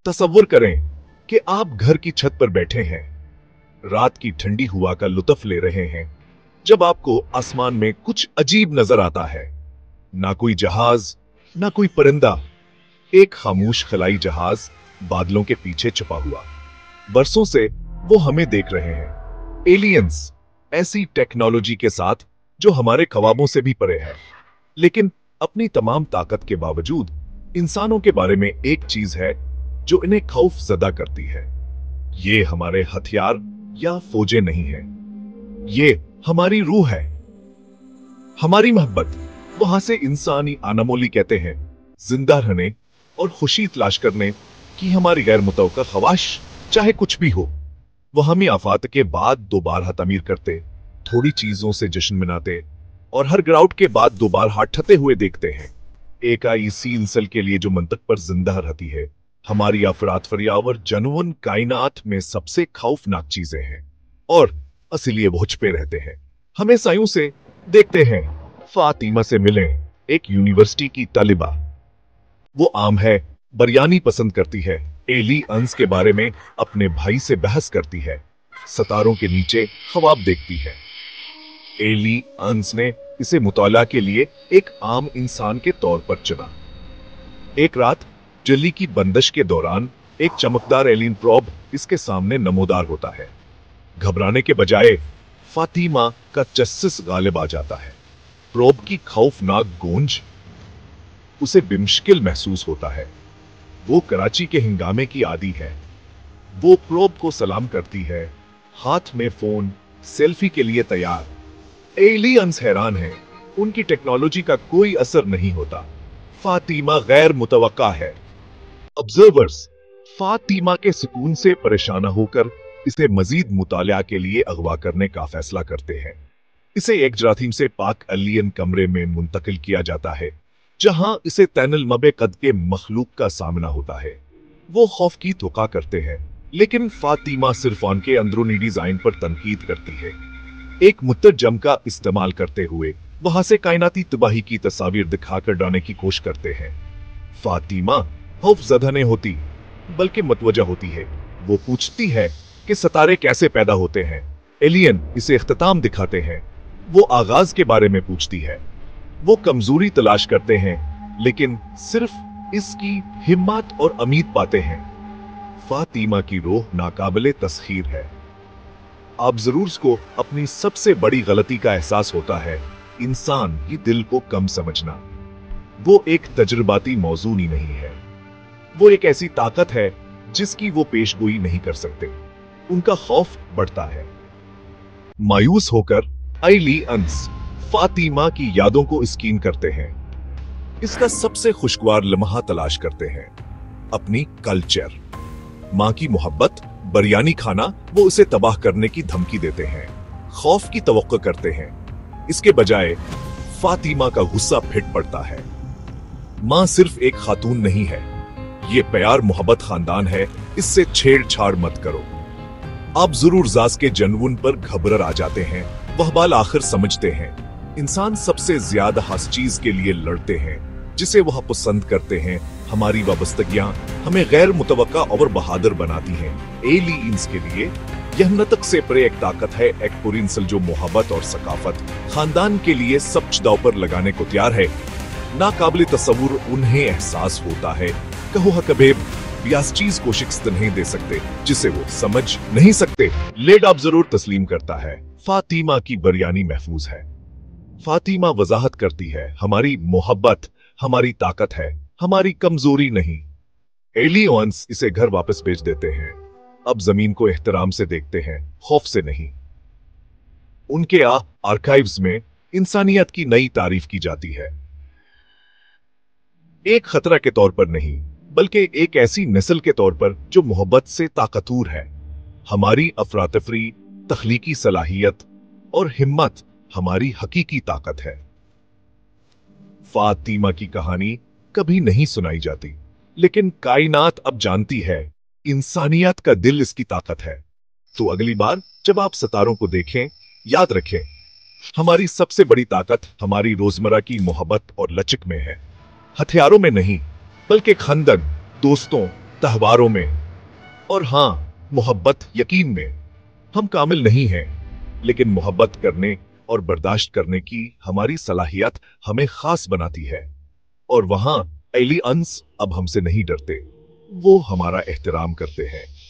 तसव्वुर करें कि आप घर की छत पर बैठे हैं, रात की ठंडी हवा का लुत्फ ले रहे हैं, जब आपको आसमान में कुछ अजीब नजर आता है। ना कोई जहाज, ना कोई परिंदा, एक खामोश खलाई जहाज बादलों के पीछे छुपा हुआ। बरसों से वो हमें देख रहे हैं। एलियंस, ऐसी टेक्नोलॉजी के साथ जो हमारे ख्वाबों से भी परे है। लेकिन अपनी तमाम ताकत के बावजूद इंसानों के बारे में एक चीज है जो इन्हें खौफ ज़दा करती है। ये हमारे हथियार या फौजें नहीं है, ये हमारी रूह है, हमारी मोहब्बत। वहां से इंसानी अनमोली कहते हैं, जिंदा रहने और खुशी तलाश करने की हमारी गैर मुतवक्का ख्वाहिश, चाहे कुछ भी हो। वो हमें आफात के बाद दोबारा तमीर करते, थोड़ी चीजों से जश्न मनाते और हर गिरावट के बाद दोबारा हाथ ठते हुए देखते हैं। एक इसी इंसान के लिए जो मंतक पर जिंदा रहती है, हमारी अफरात फरियावर जनवन कायनात में सबसे खौफनाक चीजें हैं और इसलिए वो छुपे रहते हैं। हमें सायों से देखते हैं। फातिमा से मिले, एक यूनिवर्सिटी की तालिबा। वो आम है, बिरयानी पसंद करती है, एलियंस के बारे में अपने भाई से बहस करती है, सितारों के नीचे ख्वाब देखती है। एलियंस ने इसे मुताला के लिए एक आम इंसान के तौर पर चुना। एक रात दिल्ली की बंदिश के दौरान एक चमकदार एलियन प्रोब इसके सामने नमोदार होता है। घबराने के बजाय फातिमा का जस्सिस गालिब आ जाता है। प्रोब की खौफनाक गूंज उसे बेमुश्किल महसूस होता है। वो कराची के हंगामे की आदी है। वो प्रोब को सलाम करती है, हाथ में फोन, सेल्फी के लिए तैयार। एलियंस हैरान है, उनकी टेक्नोलॉजी का कोई असर नहीं होता। फातिमा गैर मुतवक्का है। ऑब्जर्वर्स फातिमा के सुकून से परेशान होकर इसे मजीद मुतालिया के लिए अगवा करने का फैसला करते हैं। इसे एक जराथीम से पाक एलियन कमरे में मुंतकिल किया जाता है, जहां इसे तैनल मबे कद के मखलूक का सामना होता है। वो खौफ की तोका करते हैं, लेकिन फातिमा सिर्फ उनके अंदरूनी डिजाइन पर तनकीद करती है। एक मुतरजम का इस्तेमाल करते हुए वहां से कायनाती तबाही की तस्वीर दिखाकर डराने की कोशिश करते हैं। फातिमा खौफज़दा नहीं होती, बल्कि मतवजा होती है। वो पूछती है कि सितारे कैसे पैदा होते हैं। एलियन इसे इख्तिताम दिखाते हैं। वो आगाज के बारे में पूछती है। वो कमजोरी तलाश करते हैं, लेकिन सिर्फ इसकी हिम्मत और उम्मीद पाते हैं। फातिमा की रूह नाकाबिले तस्खीर है। आप जरूर को अपनी सबसे बड़ी गलती का एहसास होता है, इंसान की दिल को कम समझना। वो एक तजुर्बाती मौजूद ही नहीं है, वो एक ऐसी ताकत है जिसकी वो पेशगोई नहीं कर सकते। उनका खौफ बढ़ता है। मायूस होकर एलियंस फातिमा की यादों को स्कैन करते हैं। इसका सबसे खुशगवार लम्हा तलाश करते हैं, अपनी कल्चर। मां की मोहब्बत, बिरयानी खाना, वो उसे तबाह करने की धमकी देते हैं। खौफ की तवक्को करते हैं। इसके बजाय फातिमा का गुस्सा फिट पड़ता है। मां सिर्फ एक खातून नहीं है, ये प्यार मोहब्बत खानदान है, इससे छेड़छाड़ मत करो। आप जरूर जास के जनवन पर घबरा आ जाते हैं। वह बाल आखिर समझते हैं, इंसान सबसे ज्यादा हस चीज के लिए लड़ते हैं जिसे वह पसंद करते हैं। हमारी वाबस्तगियां हमें गैर मुतवक्का और बहादुर बनाती हैं। एलियंस के लिए यह नतक से परे एक ताकत है, एक पुरिंसल जो मोहब्बत और सकाफत खानदान के लिए सब दांव पर लगाने को तैयार है। नाकाबिल तस्वुर उन्हें एहसास होता है, कहो हकबेब ब्यास चीज को शिकस्त नहीं दे सकते जिसे वो समझ नहीं सकते। लेड आप जरूर तस्लीम करता है, फातिमा की बिरयानी महफूज है। फातिमा वजाहत करती है, हमारी मोहब्बत हमारी ताकत है, हमारी कमजोरी नहीं। एलियंस इसे घर वापस भेज देते हैं। अब जमीन को एहतराम से देखते हैं, खौफ से नहीं। उनके आर्काइव्स में इंसानियत की नई तारीफ की जाती है, एक खतरा के तौर पर नहीं, बल्कि एक ऐसी नस्ल के तौर पर जो मोहब्बत से ताकतवर है। हमारी अफरातफरी, तख्लीकी सलाहियत और हिम्मत हमारी हकीकी ताकत है। फातिमा की कहानी कभी नहीं सुनाई जाती, लेकिन कायनात अब जानती है, इंसानियत का दिल इसकी ताकत है। तो अगली बार जब आप सितारों को देखें, याद रखें, हमारी सबसे बड़ी ताकत हमारी रोजमर्रा की मोहब्बत और लचक में है, हथियारों में नहीं, बल्कि खंदक, दोस्तों तहवारों में, और हाँ, मोहब्बत यकीन में। हम कामिल नहीं हैं, लेकिन मोहब्बत करने और बर्दाश्त करने की हमारी सलाहियत हमें खास बनाती है। और वहां एलियंस अब हमसे नहीं डरते, वो हमारा एहतराम करते हैं।